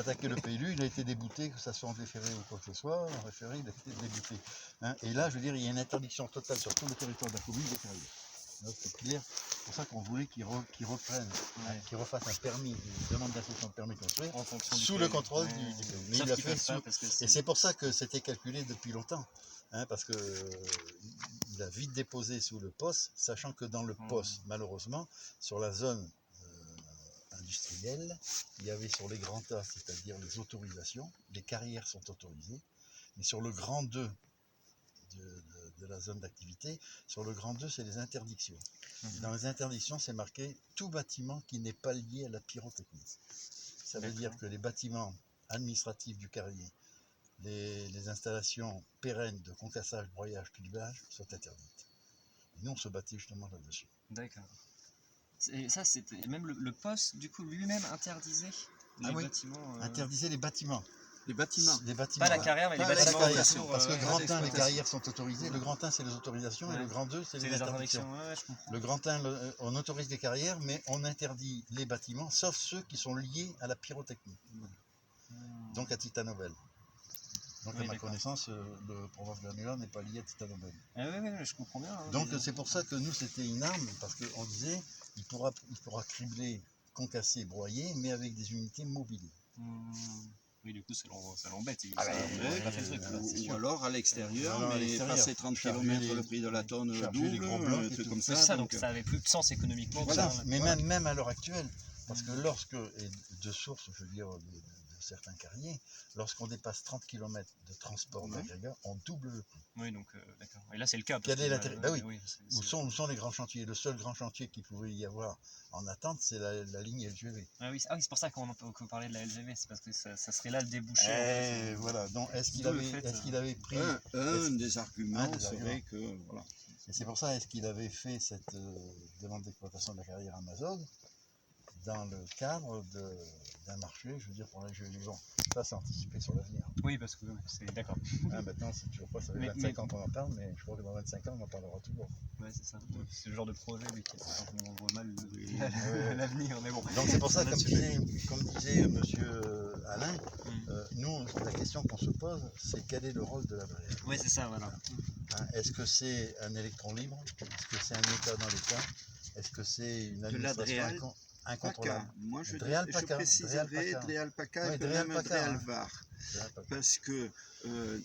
attaqué le PLU, il a été débouté, que ça soit en déféré ou quoi que ce soit, en référé, il a été débouté. Hein. Et là, je veux dire, il y a une interdiction totale sur tout le territoire de la commune des carrières. C'est clair, c'est pour ça qu'on voulait qu'ils reprennent, qu'ils refassent un permis, une demande d'instruction de permis de construire, sous le contrôle du PLU. Mais il l'a fait et c'est pour ça que c'était calculé depuis longtemps. Hein, parce que il a vite déposé sous le POS, sachant que dans le POS, malheureusement, sur la zone industrielle, il y avait sur les grands tas, c'est-à-dire les autorisations, les carrières sont autorisées, mais sur le grand 2 de la zone d'activité, sur le grand 2, c'est les interdictions. Dans les interdictions, c'est marqué tout bâtiment qui n'est pas lié à la pyrotechnie. Ça veut dire que les bâtiments administratifs du carrier, les installations pérennes de concassage, broyage, clivage sont interdites. Et nous, on se battait justement là-dessus. D'accord. Et ça, c'était même le poste, du coup, lui-même interdisait les bâtiments. Interdisait les bâtiments. Les bâtiments. Pas la carrière, mais les bâtiments. Parce que le grand 1, les carrières sont autorisées. Le grand 1, c'est les autorisations. Et le grand 2, c'est les interdictions. Je comprends. Le grand 1, on autorise les carrières, mais on interdit les bâtiments, sauf ceux qui sont liés à la pyrotechnie. Donc à Titanobel. Donc à ma connaissance, le province Bernois n'est pas lié à Titanobel. Oui, je comprends bien. Hein, donc c'est pour ça que nous, c'était une arme, parce qu'on disait, il pourra cribler, concasser, broyer, mais avec des unités mobiles. Oui, du coup, ça l'embête. Ou alors à l'extérieur, mais passer 30 km le prix de la tonne double, un truc comme ça. Ça, donc ça n'avait plus de sens économiquement. Voilà, mais même à l'heure actuelle, parce que lorsque, et de source, je veux dire, de certains carriers, lorsqu'on dépasse 30 km de transport d'agrégat, on double le prix. Oui, donc d'accord. Et là, c'est le cas. Quel est l'intérêt? Où sont les grands chantiers? Le seul grand chantier qu'il pouvait y avoir en attente, c'est la ligne LGV. Ah oui, c'est pour ça qu'on parlait de la LGV, c'est parce que ça serait là le débouché. Voilà, donc est-ce qu'il avait pris... Un des arguments, c'est vrai que... Voilà. Et c'est pour ça, est-ce qu'il avait fait cette demande d'exploitation de la carrière Amazon dans le cadre d'un marché, je veux dire, pour les jeux vivants. Ça, c'est anticipé sur l'avenir. Oui, parce que c'est d'accord. Maintenant, c'est toujours pas, ça fait 25 ans qu'on en parle, mais je crois que dans 25 ans, on en parlera toujours. Oui, c'est ça. C'est le genre de projet, lui, qui on voit mal l'avenir, mais bon. Donc c'est pour ça, comme disait monsieur Alain, nous, la question qu'on se pose, c'est quel est le rôle de la DREAL? Oui, c'est ça, voilà. Est-ce que c'est un électron libre? Est-ce que c'est un État dans l'État? Est-ce que c'est une administration incontrôlable? Moi, je préciserais DREAL PACA et même DREAL VAR. Parce que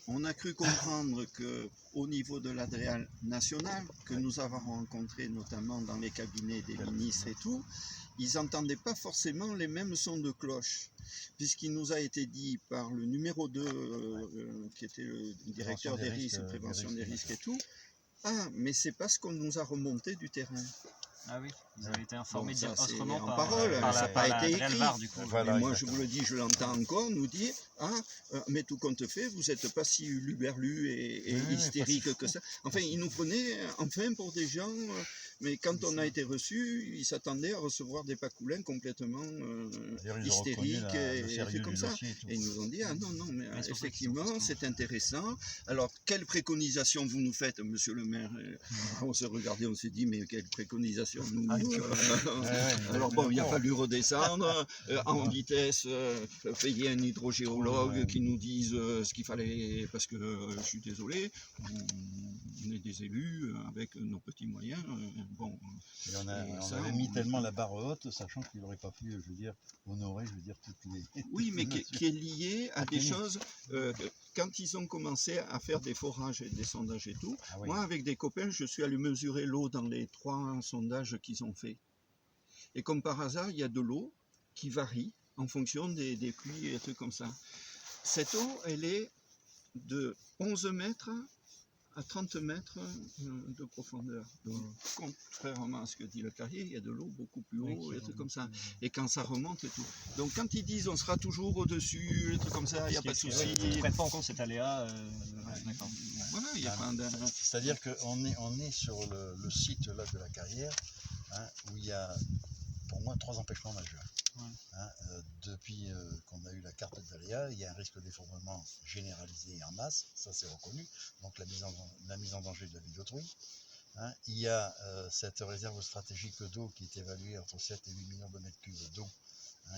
on a cru comprendre qu'au niveau de la DREAL nationale, que nous avons rencontré notamment dans les cabinets des ministres et tout, ils n'entendaient pas forcément les mêmes sons de cloche. Puisqu'il nous a été dit par le numéro 2, qui était le directeur des risques, prévention des risques et tout, mais c'est parce qu'on nous a remonté du terrain. Ah oui, vous avez été informé autrement en parole, ça n'a pas été écrit. Mais moi, je vous le dis, je l'entends encore nous dire mais tout compte fait, vous n'êtes pas si luberlu et hystérique que ça. Enfin, ils nous prenaient pour des gens, mais quand on a été reçus, ils s'attendaient à recevoir des pacoulins complètement hystériques et comme ça. Et ils nous ont dit non, mais effectivement, c'est intéressant. Alors, quelle préconisation vous nous faites, monsieur le maire? On s'est regardé, on s'est dit, mais quelle préconisation alors bon, il a fallu redescendre en vitesse, payer un hydrogéologue qui nous dise ce qu'il fallait, parce que je suis désolé, on est des élus avec nos petits moyens. Et on avait mis tellement la barre haute, sachant qu'il n'aurait pas pu, je veux dire, honorer, je veux dire, toutes les... Oui, mais qui est lié à des choses... Quand ils ont commencé à faire des forages et des sondages et tout, moi, avec des copains, je suis allé mesurer l'eau dans les 3 sondages qu'ils ont fait. Et comme par hasard, il y a de l'eau qui varie en fonction des pluies et des trucs comme ça. Cette eau, elle est de 11 mètres à 30 mètres de profondeur. Donc, contrairement à ce que dit le carrier, il y a de l'eau beaucoup plus haut et des trucs comme ça. Et quand ça remonte et tout. Donc quand ils disent on sera toujours au-dessus, des trucs comme ça, il n'y a pas de souci. Ils ne prennent pas en compte cet aléa. Voilà, il y a pas de... C'est-à-dire qu'on est sur le site là, de la carrière, où il y a pour moi 3 empêchements majeurs. Depuis qu'on a eu la carte d'aléa, il y a un risque d'effondrement généralisé et en masse, ça c'est reconnu, donc la mise en danger de la vie d'autrui. Il y a cette réserve stratégique d'eau qui est évaluée entre 7 et 8 millions de mètres cubes d'eau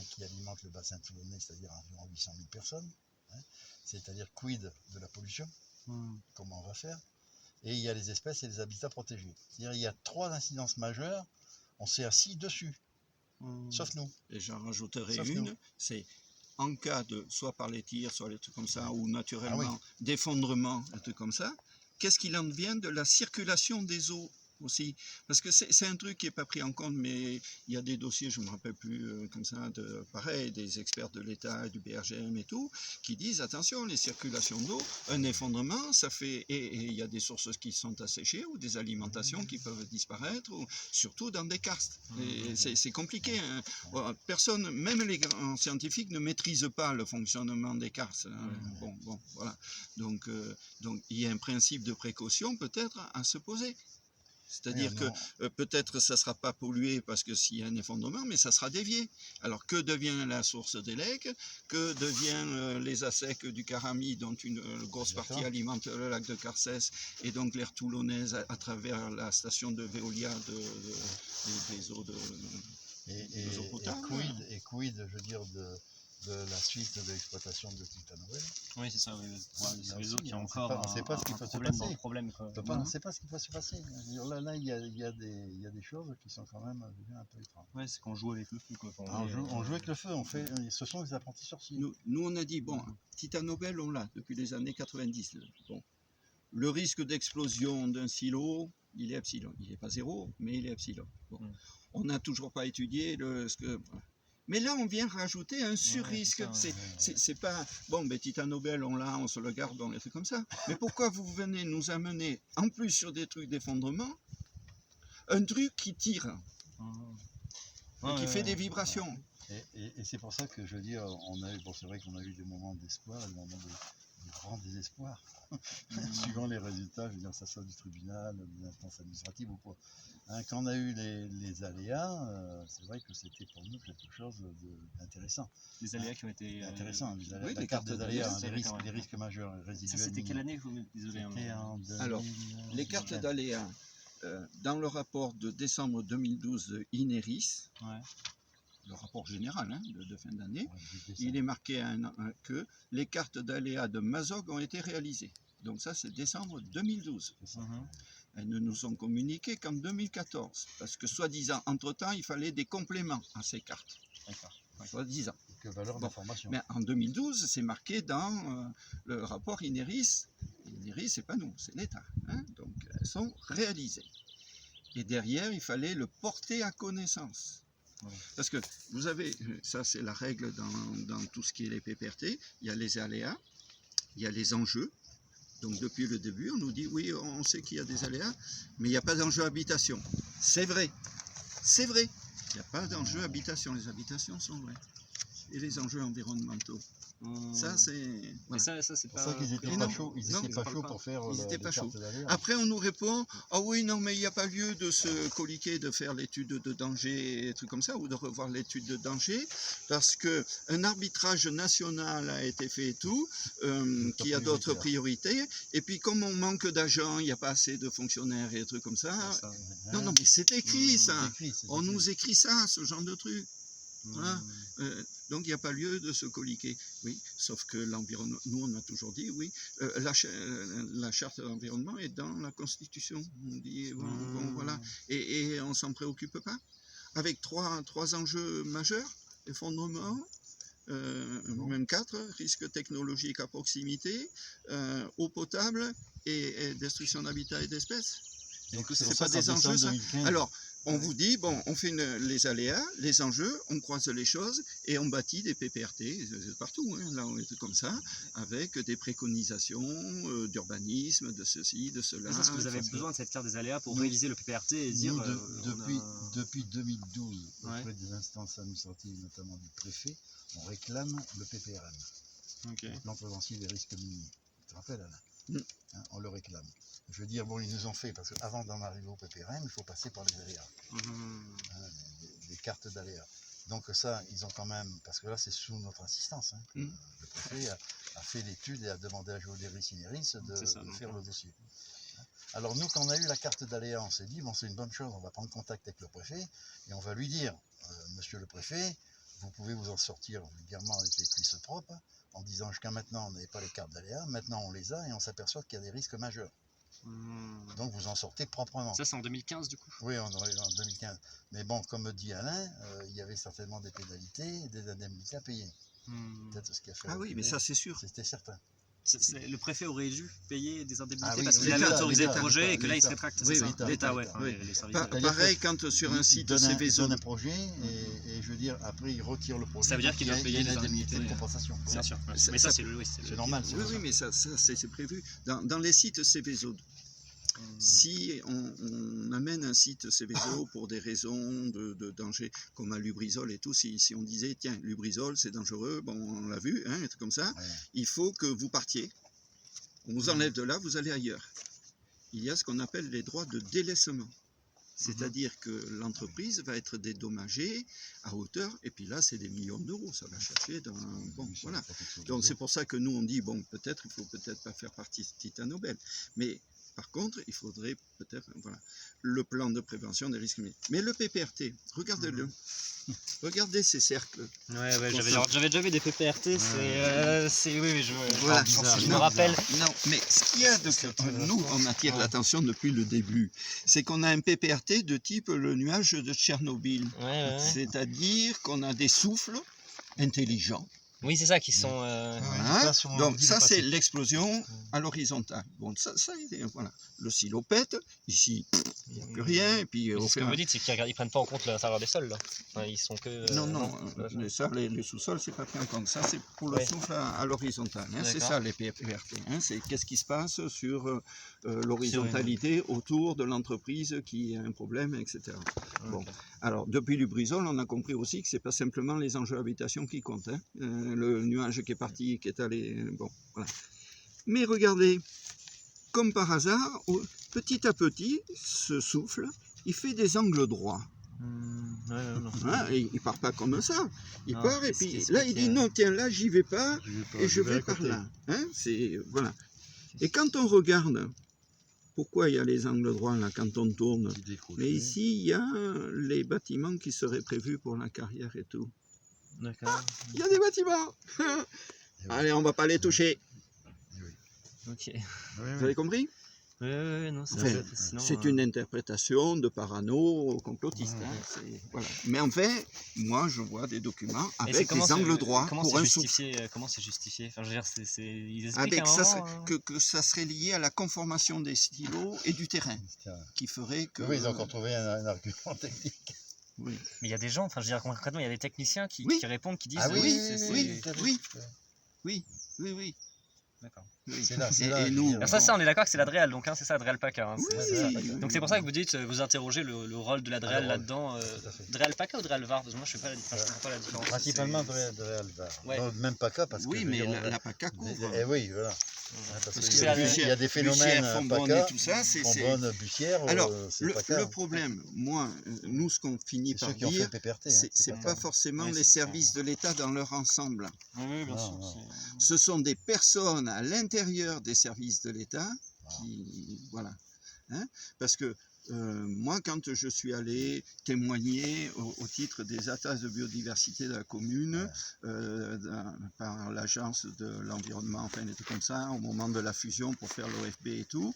qui alimente le bassin toulonnais, c'est-à-dire environ 800 000 personnes. Hein, c'est-à-dire quid de la pollution, comment on va faire. Et il y a les espèces et les habitats protégés. C'est-à-dire il y a 3 incidences majeures, on s'est assis dessus, sauf nous. Et j'en rajouterai une, c'est en cas de, soit par les tirs, soit les trucs comme ça, ou naturellement d'effondrement, des trucs comme ça, qu'est-ce qu'il en vient de la circulation des eaux aussi? Parce que c'est un truc qui n'est pas pris en compte, mais il y a des dossiers, je ne me rappelle plus, comme ça, pareil, des experts de l'État, du BRGM et tout, qui disent, attention, les circulations d'eau, un effondrement, ça fait, et il y a des sources qui sont asséchées, ou des alimentations qui peuvent disparaître, ou, surtout dans des karstes. C'est compliqué, hein. Personne, même les grands scientifiques, ne maîtrisent pas le fonctionnement des karstes. Hein. Bon, voilà. Donc, il y a un principe de précaution peut-être à se poser. C'est-à-dire que peut-être ça ne sera pas pollué parce que s'il y a un effondrement, mais ça sera dévié. Alors que devient la source des lacs? Que devient les assecs du Carami, dont une grosse partie alimente le lac de Carcès et donc l'aire toulonnaise à travers la station de Veolia des eaux eaux potables. Et quid, je veux dire, de la suite de l'exploitation de Titanobel. Oui, c'est ça, oui. Les eaux qui ont encore on ne sait pas ce qui peut se passer. On ne sait pas ce qui peut se passer. Là, il y a des choses qui sont quand même un peu étranges. Oui, c'est qu'on joue avec le feu. On joue avec le feu, ce sont des apprentis sorciers. Nous, on a dit, bon, Titanobel, on l'a depuis les années 90. Bon. Le risque d'explosion d'un silo, il est epsilon. Il n'est pas 0, mais il est epsilon. Bon. On n'a toujours pas étudié ce que... Mais là, on vient rajouter un sur-risque. C'est pas... Bon, Titanobel, on l'a, on se le garde, on les fait comme ça. Mais pourquoi vous venez nous amener, en plus sur des trucs d'effondrement, un truc qui tire et qui fait des vibrations? Et c'est pour ça que je veux dire, c'est vrai qu'on a eu des moments d'espoir et des moments de grand désespoir. Suivant les résultats, je veux dire, ça soit du tribunal, des instances administratives ou quoi. Hein, quand on a eu les aléas, c'est vrai que c'était pour nous quelque chose d'intéressant. Les aléas qui ont été... Intéressant, la carte des aléas, les risques majeurs résiduels. Ça, c'était quelle année, désolé? Alors, les cartes d'aléas, dans le rapport de décembre 2012 de INERIS, le rapport général de fin d'année, il est marqué que les cartes d'aléas de Mazog ont été réalisées. Donc ça, c'est décembre 2012. Elles ne nous sont communiquées qu'en 2014, parce que soi-disant, entre-temps, il fallait des compléments à ces cartes. Soi-disant. Que valeur d'information. Mais en 2012, c'est marqué dans le rapport INERIS. INERIS, c'est pas nous, c'est l'État. Hein, donc, elles sont réalisées. Et derrière, il fallait le porter à connaissance. Parce que vous avez, ça c'est la règle dans tout ce qui est les PPRT, il y a les aléas, il y a les enjeux. Donc depuis le début, on nous dit oui, on sait qu'il y a des aléas, mais il n'y a pas d'enjeu habitation. C'est vrai, il n'y a pas d'enjeu habitation, les habitations sont vraies. Et les enjeux environnementaux. Ça, c'est... Voilà. Ça c'est pour ça qu'ils n'étaient pas chauds. Ils n'étaient pas chauds pour faire les cartes d'aléas. Après, on nous répond « Ah oui, non, mais il n'y a pas lieu de se coliquer, de faire l'étude de danger, et des trucs comme ça, ou de revoir l'étude de danger, parce qu'un arbitrage national a été fait et tout, qu'il y a d'autres priorités, et puis comme on manque d'agents, il n'y a pas assez de fonctionnaires et des trucs comme ça. » Non, mais c'est écrit, ça. On nous écrit ça, ce genre de truc. Voilà. Donc il n'y a pas lieu de se coliquer. Oui, sauf que l'environnement, nous on a toujours dit, oui, la charte de l'environnement est dans la Constitution. On dit, bon, voilà. Et on ne s'en préoccupe pas. Avec trois enjeux majeurs, effondrement, même 4, risque technologique à proximité, eau potable et destruction d'habitat et d'espèces. Donc ce n'est pas des enjeux, ça. Alors, on vous dit, bon, on fait les aléas, les enjeux, on croise les choses et on bâtit des PPRT partout, hein, là on est comme ça, avec des préconisations d'urbanisme, de ceci, de cela. Est-ce que vous avez besoin de cette carte des aléas pour réviser le PPRT et dire... Depuis 2012, auprès des instances administratives, notamment du préfet, on réclame le PPRM, le plan préventif des risques miniers. Tu te rappelles, Alain? Hein, on le réclame. Je veux dire, bon, ils nous ont fait, parce qu'avant d'en arriver au PPRM, il faut passer par les aléas, hein, les cartes d'aléas. Donc ça, ils ont quand même, parce que là, c'est sous notre insistance, hein, que le préfet a fait l'étude et a demandé à Géodéris Ineris de faire le dossier. Alors nous, quand on a eu la carte d'aléas, on s'est dit, bon, c'est une bonne chose, on va prendre contact avec le préfet, et on va lui dire, monsieur le préfet, vous pouvez vous en sortir vulgairement avec les cuisses propres, en disant jusqu'à maintenant on n'avait pas les cartes d'aléa, maintenant on les a et on s'aperçoit qu'il y a des risques majeurs. Donc vous en sortez proprement. Ça c'est en 2015 du coup. Oui, en 2015. Mais bon, comme dit Alain, il y avait certainement des pénalités et des indemnités à payer. Peut-être ce qui a fait. Ah oui, mais ça c'est sûr. C'était certain. Le préfet aurait dû payer des indemnités oui, parce oui, qu'il avait autorisé le l'État, projet et que là il se l'État. rétracte. Oui, C'est oui, ça. L'État, ouais. oui. Les services de l'État. Pareil quand sur un site il Céveso. donne un projet et je veux dire, après il retire le projet. Ça veut dire qu'il doit payer une les indemnité indemnités de compensation. Bien sûr. Mais ça c'est normal. Oui, mais ça c'est prévu. Dans les sites Céveso, si on amène un site Céveso pour des raisons de danger, comme à Lubrizol et tout, si on disait, tiens, Lubrizol c'est dangereux, bon, on l'a vu, hein, comme ça, il faut que vous partiez, on vous enlève de là, vous allez ailleurs. Il y a ce qu'on appelle les droits de délaissement. C'est-à-dire que l'entreprise va être dédommagée à hauteur, et puis là, c'est des millions d'euros, ça va chercher dans... Bon, voilà. Donc c'est pour ça que nous, on dit, bon, peut-être, il ne faut peut-être pas faire partie de Titanobel, mais par contre, il faudrait peut-être, voilà, le plan de prévention des risques. Mais le PPRT, regardez-le. Regardez ces cercles. Ouais, j'avais déjà vu des PPRT, oui, Voilà, je me rappelle. Non, mais ce qu'il y a nous, on attire l'attention depuis le début, c'est qu'on a un PPRT de type le nuage de Tchernobyl. C'est-à-dire qu'on a des souffles intelligents. Oui, c'est ça qui sont... Voilà. Donc ça, c'est l'explosion à l'horizontale. Bon, ça voilà. Le silo pète, ici, il n'y a plus rien. Et puis, ce que vous dites, c'est qu'ils ne prennent pas en compte l'intérieur des sols, là. Enfin, ils sont que... Non, les sous-sols, c'est pas pris en compte. Ça, c'est pour le souffle à l'horizontale. Hein, c'est ça, les PPRT. Hein, c'est qu'est-ce qui se passe sur l'horizontalité autour de l'entreprise qui a un problème, etc. Bon. Alors, depuis Lubrizol, on a compris aussi que ce n'est pas simplement les enjeux habitation qui comptent. Hein. Le nuage qui est parti, qui est allé... Bon, voilà. Mais regardez, comme par hasard, petit à petit, ce souffle, il fait des angles droits. Il ne part pas comme ça. Il part et puis là, il dit non, tiens, là, j'y vais pas et je vais par là. Hein, voilà. Et quand on regarde... Pourquoi il y a les angles droits là quand on tourne? Mais ici, il y a les bâtiments qui seraient prévus pour la carrière et tout. D'accord. Il y a des bâtiments. Allez, on ne va pas les toucher. Ok. Vous avez compris? Oui, non, c'est une interprétation de parano complotiste. Hein, voilà. Mais en fait, moi, je vois des documents avec des angles droits pour un souffle. Comment c'est justifié? Enfin, je veux dire, ils avec que ça serait lié à la conformation des stylos et du terrain, qui ferait que... Oui, ils ont encore trouvé un argument technique. Oui. Mais il y a des gens, enfin, je veux dire, concrètement, il y a des techniciens qui répondent, qui disent... Ah oui. D'accord. Oui. C'est là. Et nous, alors ça, on est d'accord que c'est l'Adréal, donc c'est ça, Adréal PACA. Donc c'est pour ça que vous dites, vous interrogez le rôle de l'Adréal là-dedans. Adréal PACA ou Adréal VAR? Parce que moi je ne comprends pas la différence. Principalement Adréal VAR. Ouais. Même PACA parce que... Oui, mais la PACA couvre. Oui, voilà. Parce qu'il y a des phénomènes PACA, tout ça, c'est Bussière. Alors, le problème, moi, nous, ce qu'on finit par dire, c'est pas forcément les services de l'État dans leur ensemble. Oui, bien sûr. Ce sont des personnes à l'intérieur des services de l'État qui... Voilà. Hein, parce que moi, quand je suis allé témoigner au titre des atlas de biodiversité de la commune, par l'agence de l'environnement, enfin des trucs comme ça, au moment de la fusion pour faire l'OFB et tout,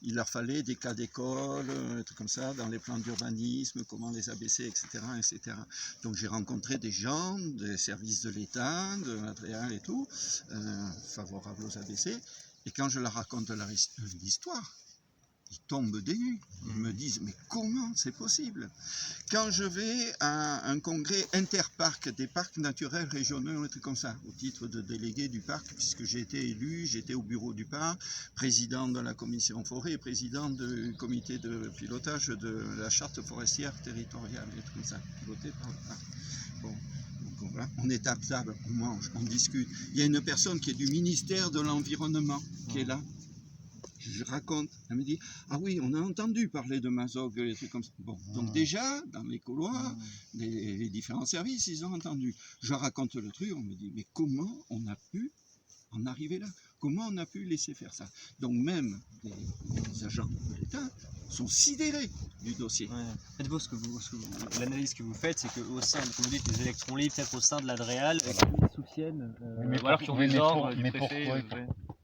il leur fallait des cas d'école, des trucs comme ça, dans les plans d'urbanisme, comment les abaisser, etc. etc. Donc j'ai rencontré des gens des services de l'État, de l'Adréal et tout, favorables aux ABC, et quand je leur raconte l'histoire, ils tombent des nues. Ils me disent, mais comment c'est possible? Quand je vais à un congrès interparc des parcs naturels régionaux, un truc comme ça, au titre de délégué du parc, puisque j'ai été élu, j'étais au bureau du parc, président de la commission forêt, président du comité de pilotage de la charte forestière territoriale, et tout comme ça, piloté par le parc. Bon. Voilà. On est à table, on mange, on discute. Il y a une personne qui est du ministère de l'Environnement qui est là. Je raconte, elle me dit, ah oui, on a entendu parler de Mazog, des trucs comme ça. Bon, donc déjà, dans les couloirs, les différents services, ils ont entendu. Je raconte le truc, on me dit, mais comment on a pu en arriver là? comment on a pu laisser faire ça? Donc même les agents de l'État sont sidérés du dossier. Ouais. En fait, vous, l'analyse que vous faites, c'est qu'au sein, comme vous dites, les électrons libres, peut-être au sein de l'Adréal, qui soutiennent, ou alors qui ont des ordres du préfet.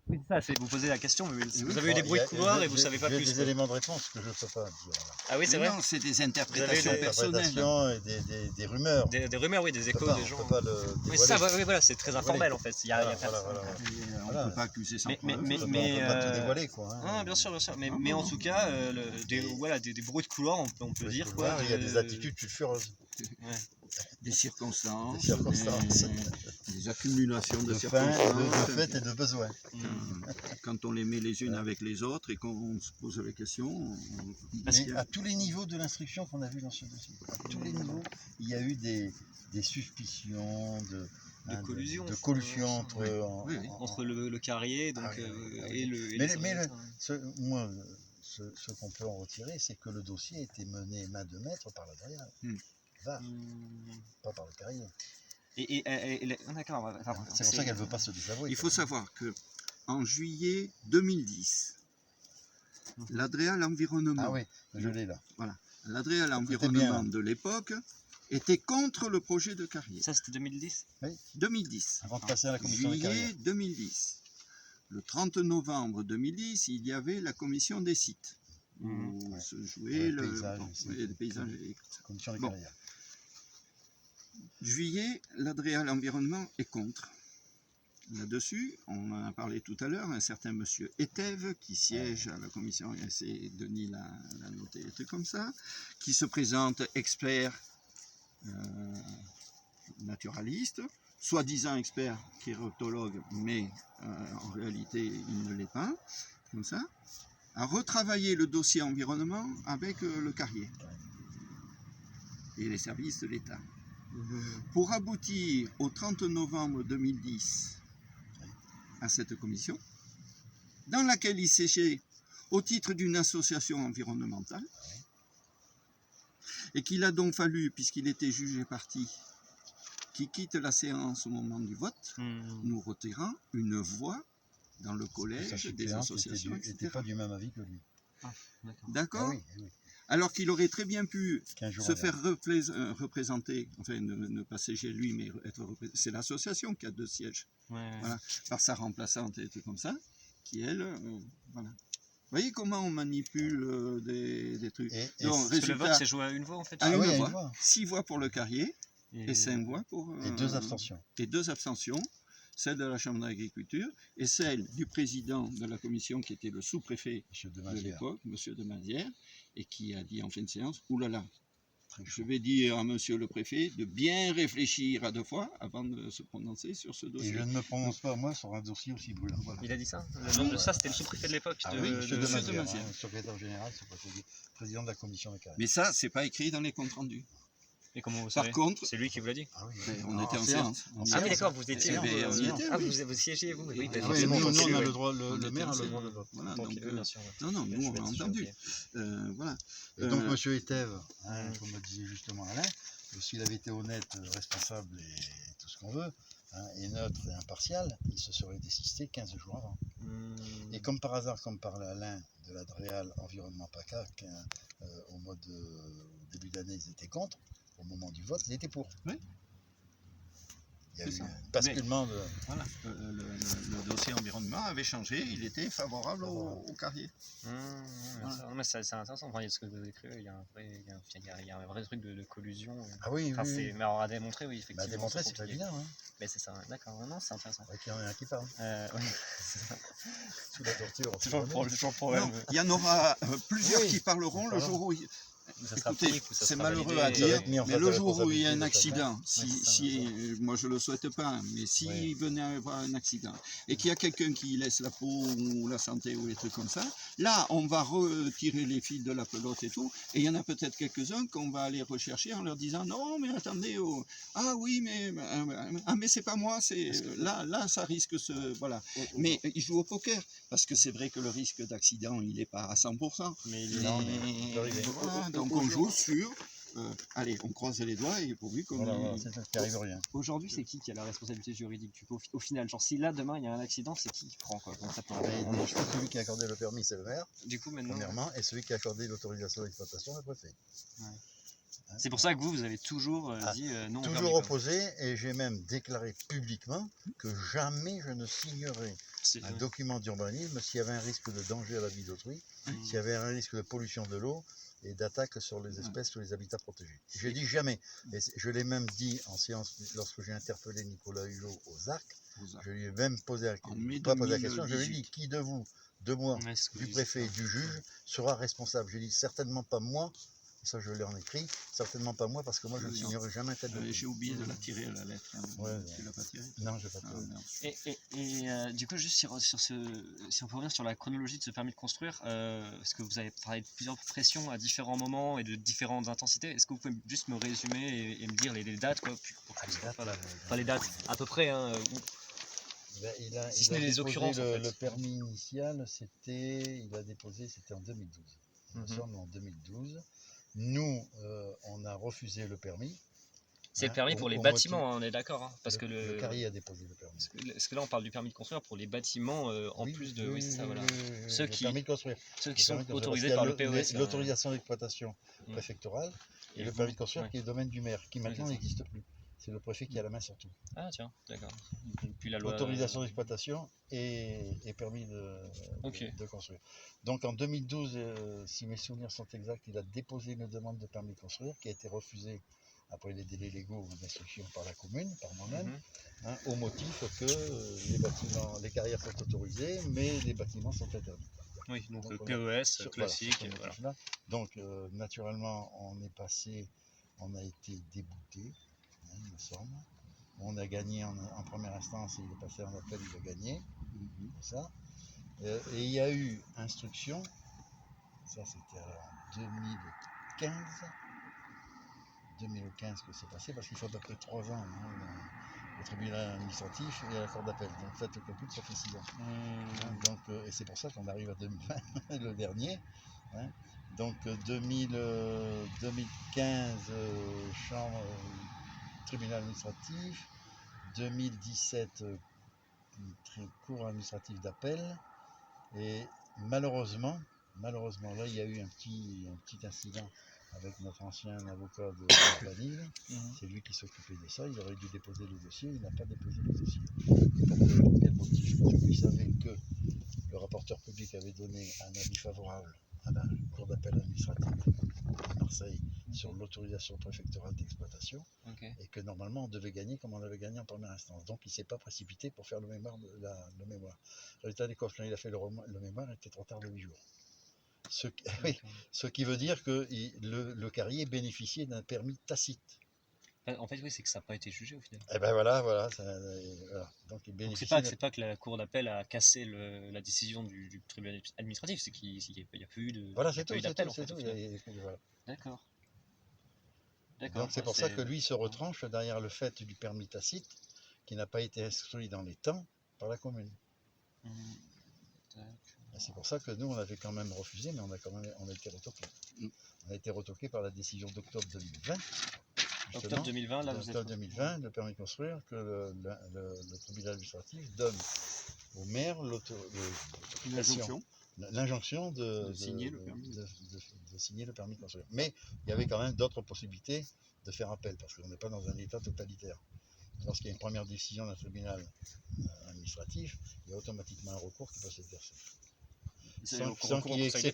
Oui, c'est ça, vous posez la question, mais vous avez eu des bruits de couloir et vous ne savez pas plus. J'ai des éléments de réponse que je ne peux pas dire. Ah oui, c'est vrai. Non, c'est des interprétations personnelles. Et des rumeurs. Des rumeurs, oui, des échos des gens. On peut pas le oui, ça, oui, voilà, c'est très informel en fait. Il y a On ne peut pas accuser ça. On ne peut pas tout dévoiler, quoi. Ah, bien sûr, bien sûr. Mais en tout cas, des bruits de couloir, on peut dire quoi. Il y a des attitudes sulfureuses. Des circonstances, des accumulations de circonstances, circonstances, de faits et de besoins. Quand on les met les unes avec les autres et qu'on se pose la question... Mais à tous les niveaux de l'instruction qu'on a vu dans ce dossier, à tous les niveaux, il y a eu des suspicions de collusion entre le carrier donc, et le... Moi, ce qu'on peut en retirer, c'est que le dossier a été mené main de maître par l'Adréal. Pas par le carrier. D'accord. C'est pour ça qu'elle ne veut pas se désavouer. Il faut savoir qu'en juillet 2010, l'Adréal Environnement... Ah oui, je l'ai là. Voilà. L'Adréal Environnement de l'époque était contre le projet de carrier. Ça, c'était 2010 Oui. 2010. Avant de passer à la commission des carrières. Juillet 2010. Le 30 novembre 2010, il y avait la commission des sites. Où se jouait les paysages et ça. Commission des carrières. Juillet, l'Adréal Environnement est contre. Là-dessus, on en a parlé tout à l'heure, un certain monsieur Etève, qui siège à la commission, et c'est Denis l'a noté, des trucs comme ça, qui se présente expert naturaliste, soi-disant expert chiroptologue, mais en réalité, il ne l'est pas, comme ça, a retravaillé le dossier environnement avec le carrier et les services de l'État. Pour aboutir au 30 novembre 2010 à cette commission, dans laquelle il siégeait au titre d'une association environnementale, et qu'il a donc fallu, puisqu'il était jugé parti, qu'il quitte la séance au moment du vote, nous retirant une voix dans le collège des associations, etc. n'était pas du même avis que lui. D'accord. Ah oui. Alors qu'il aurait très bien pu se faire représenter, enfin ne pas siéger lui, mais être représenté. C'est l'association qui a 2 sièges, voilà, par sa remplaçante et tout comme ça, qui elle, voilà. Vous voyez comment on manipule des trucs. Donc, résultat, le vote, c'est joué à une voix en fait. À une voix. 6 voix pour le carrier et 5 voix pour... et 2 abstentions. Et 2 abstentions. Celle de la Chambre d'agriculture et celle du président de la commission qui était le sous-préfet de l'époque, M. de Mazières, et qui a dit en fin de séance, oulala, je vais dire à monsieur le préfet de bien réfléchir à 2 fois avant de se prononcer sur ce dossier. Et je ne me prononce pas, moi, sur un dossier aussi brûlant. Voilà. Il a dit ça? Le nom de ça, c'était le sous-préfet de l'époque. Oui, M. de Mazières, secrétaire général, président de la commission des carrières. Mais ça, c'est pas écrit dans les comptes rendus. Et comment vous savez? Par contre, c'est lui qui vous l'a dit. Ah oui, on était en séance. Ah oui, d'accord, vous étiez là. Vous siégez, vous. Oui, nous, on a le droit, le maire a le droit de vote. Voilà, donc, non, nous, on a entendu. Voilà. Et donc, M. Etève, comme me disait justement Alain, s'il avait été honnête, responsable et tout ce qu'on veut, et neutre et impartial, il se serait désisté 15 jours avant. Et comme par hasard, comme parlait Alain de l'Adréal Environnement PACA, au début d'année, ils étaient contre. Au moment du vote, ils étaient pour. Oui. Il y a eu un basculement de... Voilà, le dossier environnement avait changé, il était favorable au carrier. Voilà. C'est intéressant, enfin, ce que vous avez écrit, il y a un vrai truc de collusion. Ah oui, enfin, oui. Mais alors à démontrer, oui, effectivement. À démontrer, c'est pas évident. Mais c'est ça, d'accord, non, c'est intéressant. Il y en a qui parle. Sous la torture. Toujours problème. Il y en aura plusieurs qui parleront le jour où... Écoutez, c'est malheureux à dire, mais le jour où il y a un accident, moi je ne le souhaite pas, mais s'il venait à avoir un accident, et qu'il y a quelqu'un qui laisse la peau ou la santé ou des trucs comme ça, là on va retirer les fils de la pelote et tout, et il y en a peut-être quelques-uns qu'on va aller rechercher en leur disant, non mais attendez, ah oui mais c'est pas moi, là ça risque voilà. Mais ils jouent au poker, parce que c'est vrai que le risque d'accident il n'est pas à 100%. Mais il est voilà, donc on joue sur allez, on croise les doigts et pourvu qu'on c'est ça, qu'il arrive rien. Aujourd'hui, c'est qui a la responsabilité juridique du coup, au final? Genre, si là, demain, il y a un accident, c'est qui prend quoi, concrètement? Je crois que celui qui a accordé le permis, c'est le maire, du coup, maintenant, premièrement, et celui qui a accordé l'autorisation d'exploitation, le préfet. Ouais. C'est pour ça que vous avez toujours dit non. Toujours opposé, et j'ai même déclaré publiquement que jamais je ne signerai un document d'urbanisme s'il y avait un risque de danger à la vie d'autrui, s'il y avait un risque de pollution de l'eau et d'attaque sur les espèces ou les habitats protégés. J'ai dit jamais. Et je l'ai même dit en séance lorsque j'ai interpellé Nicolas Hulot aux Arcs. Je lui ai même posé la question. Je lui ai dit, qui de vous, de moi, du préfet et du juge sera responsable? J'ai dit certainement pas moi. Ça, je l'ai en écrit. Certainement pas moi, parce que moi, je ne signerai jamais un tel document. J'ai oublié de la tirer, la lettre. Hein. Ouais, tu l'as pas tirée? Non, je n'ai pas tiré. Du coup, juste sur si on peut revenir sur la chronologie de ce permis de construire, parce que vous avez parlé de plusieurs pressions à différents moments et de différentes intensités, est-ce que vous pouvez juste me résumer et me dire les dates, quoi, les dates, à peu près, hein, si ce n'est les occurrences. Le permis initial, c'était en 2012. Nous sommes en 2012. Nous, on a refusé le permis. C'est le permis pour les bâtiments, on est d'accord, hein, parce que le carrier a déposé le permis. Parce que là, on parle du permis de construire pour les bâtiments en plus de. Oui, c'est ça, voilà. Ceux qui sont autorisés par le PES. L'autorisation d'exploitation préfectorale et le permis de construire qui est le domaine du maire, qui maintenant n'existe plus. C'est le préfet qui a la main sur tout. Ah tiens, d'accord. Puis la loi. Autorisation d'exploitation et permis de construire. Donc en 2012, si mes souvenirs sont exacts, il a déposé une demande de permis de construire qui a été refusée après les délais légaux d'instruction par la commune, par moi-même, au motif que les carrières sont autorisées, mais les bâtiments sont interdits. Oui, donc le PES classique. Voilà. Donc naturellement, on a été débouté. Il me semble. On a gagné en première instance, il est passé en appel, il a gagné. Ça. Et il y a eu instruction, ça c'était en 2015 que c'est passé, parce qu'il faut à peu près 3 ans au tribunal administratif et à la cour d'appel. Donc faites le calcul, ça fait 6 ans. Donc, et c'est pour ça qu'on arrive à 2020, le dernier. Donc 2015, chambre. Tribunal administratif, 2017 cour administrative d'appel, et malheureusement là il y a eu un petit incident avec notre ancien avocat de l'urbanisme. C'est lui qui s'occupait de ça, il aurait dû déposer le dossier, il n'a pas déposé le dossier. Pour quel motif? Parce qu'il savait que le rapporteur public avait donné un avis favorable à la cour d'appel administrative à Marseille sur l'autorisation préfectorale d'exploitation, et que normalement on devait gagner comme on l'avait gagné en première instance. Donc il ne s'est pas précipité pour faire le mémoire. Résultat des courses, quand il a fait le mémoire, il était trop tard de 8 jours. Ce qui veut dire que le carrier bénéficiait d'un permis tacite. En fait, oui, c'est que ça n'a pas été jugé au final. Et ben voilà. Donc c'est pas que la cour d'appel a cassé la décision du tribunal administratif, c'est qu'il n'y a plus eu de. Voilà, c'est tout. Voilà. D'accord. Donc c'est pour ça que lui se retranche derrière le fait du permis tacite qui n'a pas été instruit dans les temps par la commune. Et c'est pour ça que nous on avait quand même refusé, mais on a été retoqué. On a été retoqué par la décision d'octobre 2020. Octobre 2020, là vous êtes. Octobre 2020, le permis de construire, que le tribunal administratif donne au maire l'injonction de signer le permis de construire. Mais il y avait quand même d'autres possibilités de faire appel, parce qu'on n'est pas dans un état totalitaire. Lorsqu'il y a une première décision d'un tribunal administratif, il y a automatiquement un recours qui peut s'exercer. Sans qu'il y ait excès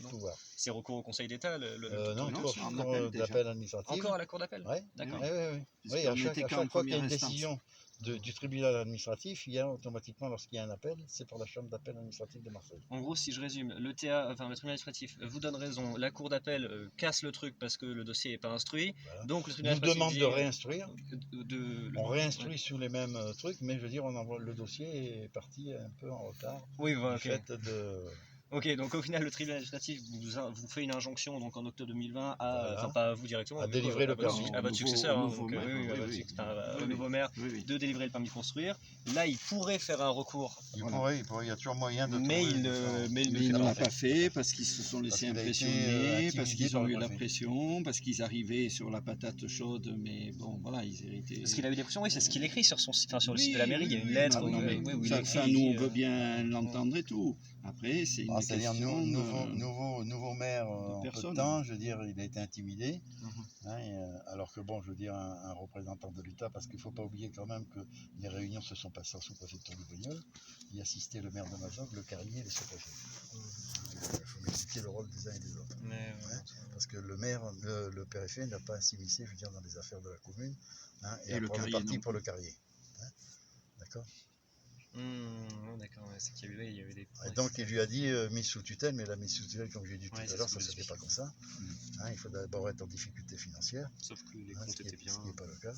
de pouvoir. C'est recours au Conseil d'État non, cour d'appel administratif. Encore à la cour d'appel? Oui, d'accord. Oui, à chaque fois qu'il y a une décision du tribunal administratif, il y a automatiquement, lorsqu'il y a un appel, c'est pour la chambre d'appel administrative de Marseille. En gros, si je résume, le tribunal administratif vous donne raison, la cour d'appel casse le truc parce que le dossier n'est pas instruit, donc le tribunal nous demande de réinstruire. On réinstruit sous les mêmes trucs, mais je veux dire, le dossier est parti un peu en retard. Oui, voilà. Du fait de Ok, donc au final, le tribunal administratif vous fait une injonction donc en octobre 2020 enfin pas à vous directement, à délivrer le permis. À votre successeur, au nouveau maire, de délivrer le permis de construire. Là, il pourrait faire un recours. Il y a toujours moyen de mais il ne l'a pas fait parce qu'ils se sont laissés impressionner, parce qu'ils ont eu la pression, parce qu'ils arrivaient sur la patate chaude, mais bon, voilà, ils héritaient. Parce qu'il a eu des pressions, oui, c'est ce qu'il écrit sur le site de la mairie, il y a une lettre. Ça, nous, on veut bien l'entendre et tout. Après, c'est une c'est-à-dire nouveau maire en peu de temps, je veux dire, il a été intimidé, alors que bon, je veux dire, un représentant de l'État, parce qu'il ne faut pas oublier quand même que les réunions se sont passées en sous-préfecture de Brignoles, y assistait le maire de Mazog, le Carrier et les sous-préfets. Il faut m'expliquer le rôle des uns et des autres. Parce que le maire, le préfet n'a pas s'immiscer, je veux dire, dans les affaires de la commune, et le parti pour le Carrier. D'accord. D'accord, c'est qu'il y avait des... Et donc il lui a dit mise sous tutelle, mais la mise sous tutelle, comme j'ai dit tout à l'heure, ça ne se fait pas comme ça. Il faut d'abord être en difficulté financière, sauf que les comptes étaient bien. Ce qui n'est pas le cas.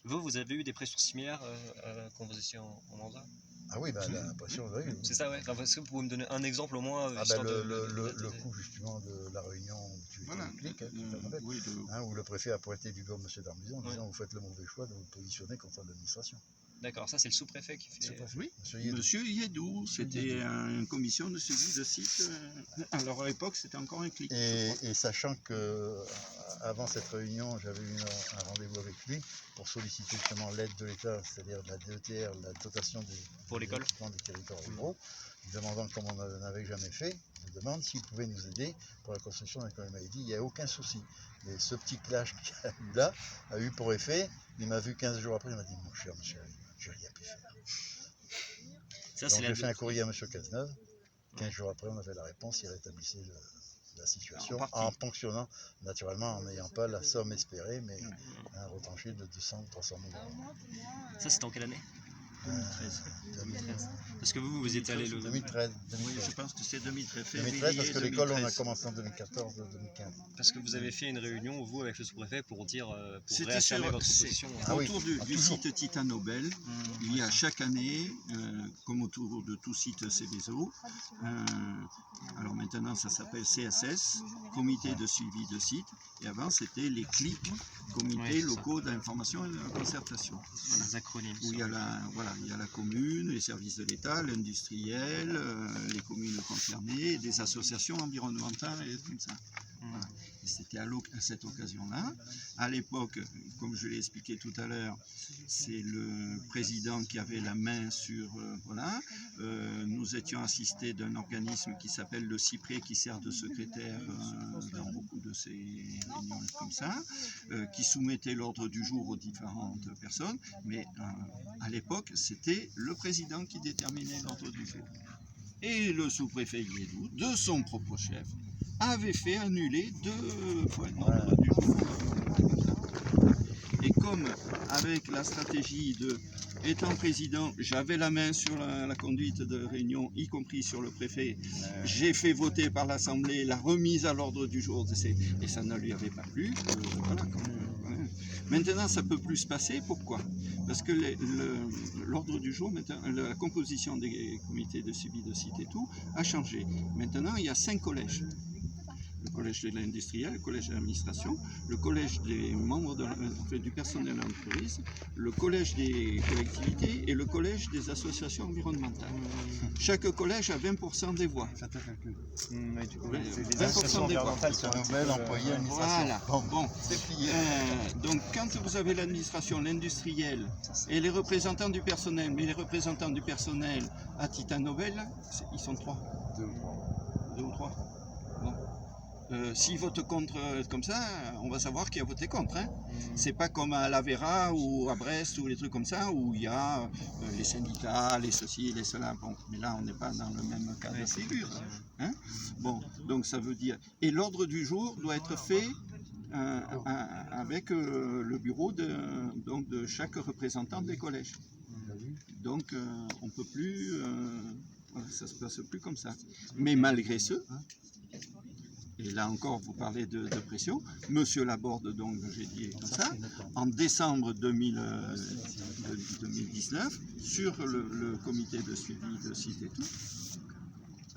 Vous avez eu des pressions similaires quand vous étiez en mandat? Ah oui, la pression, oui. C'est ça, ouais. Est-ce que vous pouvez me donner un exemple au moins le coup justement de la réunion où tu étais impliqué, où le préfet a pointé du doigt M. Darmuzon en disant vous faites le mauvais choix de vous positionner contre l'administration. D'accord, ça c'est le sous-préfet qui fait... Oui, Monsieur Yedou, c'était une commission de suivi de site. Alors à l'époque, c'était encore un clic. Et sachant que avant cette réunion, j'avais eu un rendez-vous avec lui pour solliciter justement l'aide de l'État, c'est-à-dire la DETR, la dotation pour l'école des territoires ruraux, demandant comme on n'avait jamais fait, je demande s'il pouvait nous aider pour la construction d'un école. Il m'a dit il n'y a aucun souci. Mais ce petit clash qu'il y a eu là a eu pour effet, il m'a vu 15 jours après, il m'a dit mon cher monsieur, j'ai rien pu faire. Donc j'ai fait un courrier à M. Cazeneuve. 15 jours après, on avait la réponse, il rétablissait la situation en ponctionnant, naturellement, en n'ayant pas la somme espérée, mais un retranché de 200 ou 300 000 euros. Ça, c'est en quelle année? 2013. Parce que vous étiez allé le... 2013. Oui, je pense que c'est 2013. 2013 parce que l'école, on a commencé en 2014-2015. Parce que vous avez fait une réunion, vous, avec le sous-préfet, pour dire, pour réaffirmer votre position. Autour du site Titanobel, il y a chaque année, comme autour de tout site Céveso, alors maintenant ça s'appelle CSS, Comité de suivi de site, et avant c'était les CLIC, Comités locaux d'information et de concertation. Voilà. Les acronymes. Où il y a la commune, les services de l'État, l'industriel, les communes concernées, des associations environnementales et comme ça. Voilà. C'était à cette occasion-là. À l'époque, comme je l'ai expliqué tout à l'heure, c'est le président qui avait la main sur... nous étions assistés d'un organisme qui s'appelle le CIPRE, qui sert de secrétaire dans beaucoup de ces réunions comme ça, qui soumettait l'ordre du jour aux différentes personnes, mais à l'époque, c'était le président qui déterminait l'ordre du jour. Et le sous-préfet Guédou, de son propre chef, avait fait annuler 2 fois l'ordre du jour. Et comme avec la stratégie de étant président, j'avais la main sur la conduite de réunion, y compris sur le préfet, j'ai fait voter par l'Assemblée la remise à l'ordre du jour, et ça ne lui avait pas plu. Maintenant, ça ne peut plus se passer. Pourquoi? Parce que l'ordre du jour, la composition des comités de suivi de site et tout, a changé. Maintenant, il y a 5 collèges. Le collège de l'industriel, le collège de l'administration, le collège des membres du personnel d'entreprise, le collège des collectivités et le collège des associations environnementales. Chaque collège a 20% des voix. Faites le calcul. 20% des voix. Nouvelle employée administration. Voilà. Bon. C'est plié. Donc quand vous avez l'administration, l'industriel et les représentants du personnel, mais les représentants du personnel à Titanobel, ils sont 3. 2 ou 3. Bon. S'ils votent contre comme ça, on va savoir qui a voté contre. Hein. C'est pas comme à La Vera ou à Brest ou les trucs comme ça où il y a les syndicats, les ceci, les cela. Bon, mais là on n'est pas dans le même cas de figure. Hein. Bon, donc ça veut dire. Et l'ordre du jour doit être fait avec le bureau de chaque représentant des collèges. Donc on peut plus. Ça se passe plus comme ça. Mais malgré ce. Et là encore, vous parlez de pression. Monsieur Laborde, donc, j'ai dit comme ça, en décembre 2019, sur le comité de suivi de site et tout,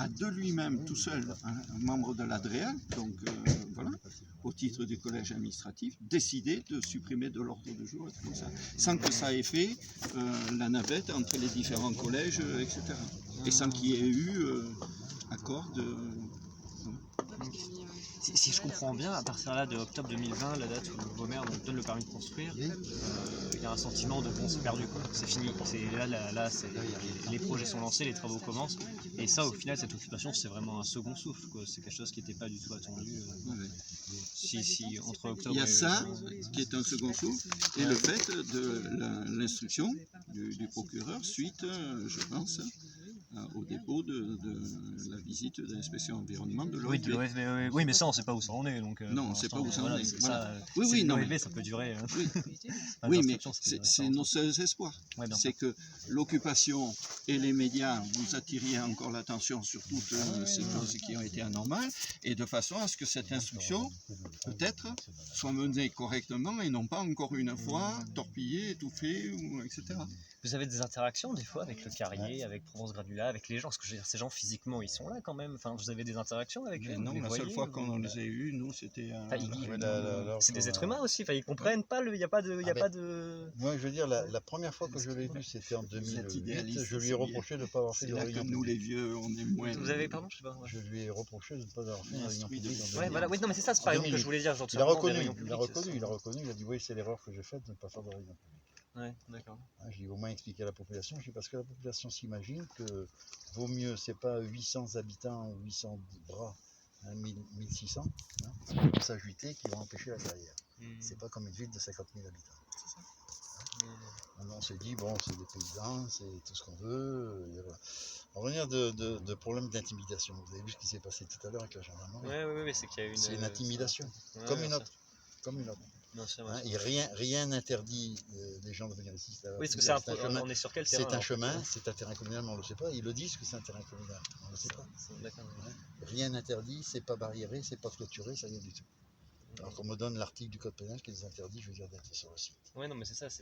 a de lui-même, tout seul, un membre de l'ADREAL, donc voilà, au titre du collège administratif, décidé de supprimer de l'ordre du jour, comme ça, sans que ça ait fait la navette entre les différents collèges, etc. Et sans qu'il y ait eu accord de... Si je comprends bien, à partir là de octobre 2020, la date où le nouveau maire donne le permis de construire, il y a un sentiment de bon, c'est perdu, quoi. C'est fini. Les projets sont lancés, les travaux commencent. Et ça, au final, cette occupation, c'est vraiment un second souffle, quoi. C'est quelque chose qui n'était pas du tout attendu. Entre octobre il y a ça qui est un second souffle, et le fait de l'instruction du procureur suite, je pense, au dépôt de la visite de l'inspection environnement de l'OFB. Oui, mais ça, on ne sait pas où ça en est. Donc, non, on ne sait pas où ça en est. Voilà. L'OFB, ça peut durer. Oui, mais c'est nos seuls espoirs. C'est que l'occupation et les médias vous attiriez encore l'attention sur toutes ces choses qui ont été anormales, et de façon à ce que cette instruction, peut-être, soit menée correctement et non pas encore une fois torpillée, étouffée, etc. Vous avez des interactions des fois avec le Carrier, avec Provence Gradula, avec les gens, parce que je veux dire, ces gens physiquement ils sont là quand même, enfin vous avez des interactions avec eux? Non, la seule fois qu'on les a eus, nous c'était... c'est des êtres humains aussi, enfin, ils comprennent pas, il n'y a pas de... Moi je veux dire, la première fois que je l'ai vu c'était en 2008, je lui ai reproché de ne pas avoir fait de réunion publique. Nous les vieux, on est moins... Vous avez, pardon, je sais pas. Je lui ai reproché de ne pas avoir fait de réunion publique. Oui, non mais c'est ça, c'est par exemple que je voulais dire. Genre, il a reconnu, il a dit oui c'est l'erreur que j'ai faite de ne pas faire de réunion publique. Ouais, d'accord. J'ai au moins expliqué à la population, parce que la population s'imagine que vaut mieux, c'est pas 800 habitants ou 800 bras, 1600, s'ajouter qui vont empêcher la carrière. C'est pas comme une ville de 50 000 habitants. On s'est dit, bon, c'est des paysans, c'est tout ce qu'on veut. Voilà. On va revenir de problèmes d'intimidation. Vous avez vu ce qui s'est passé tout à l'heure avec la gendarmerie. Oui, c'est qu'il y a c'est une intimidation, comme une autre. Non, et rien n'interdit les gens de venir ici. Oui, parce que c'est un chemin. On est sur quel terrain? C'est un chemin, c'est un terrain communal, mais on ne le sait pas. Ils le disent que c'est un terrain communal, on ne le sait pas. Rien n'interdit, c'est pas barriéré, c'est pas clôturé, ça rien du tout. Alors qu'on me donne l'article du code pénal qui les interdit, je veux dire, d'être sur le site. Oui, non, mais c'est ça, c'est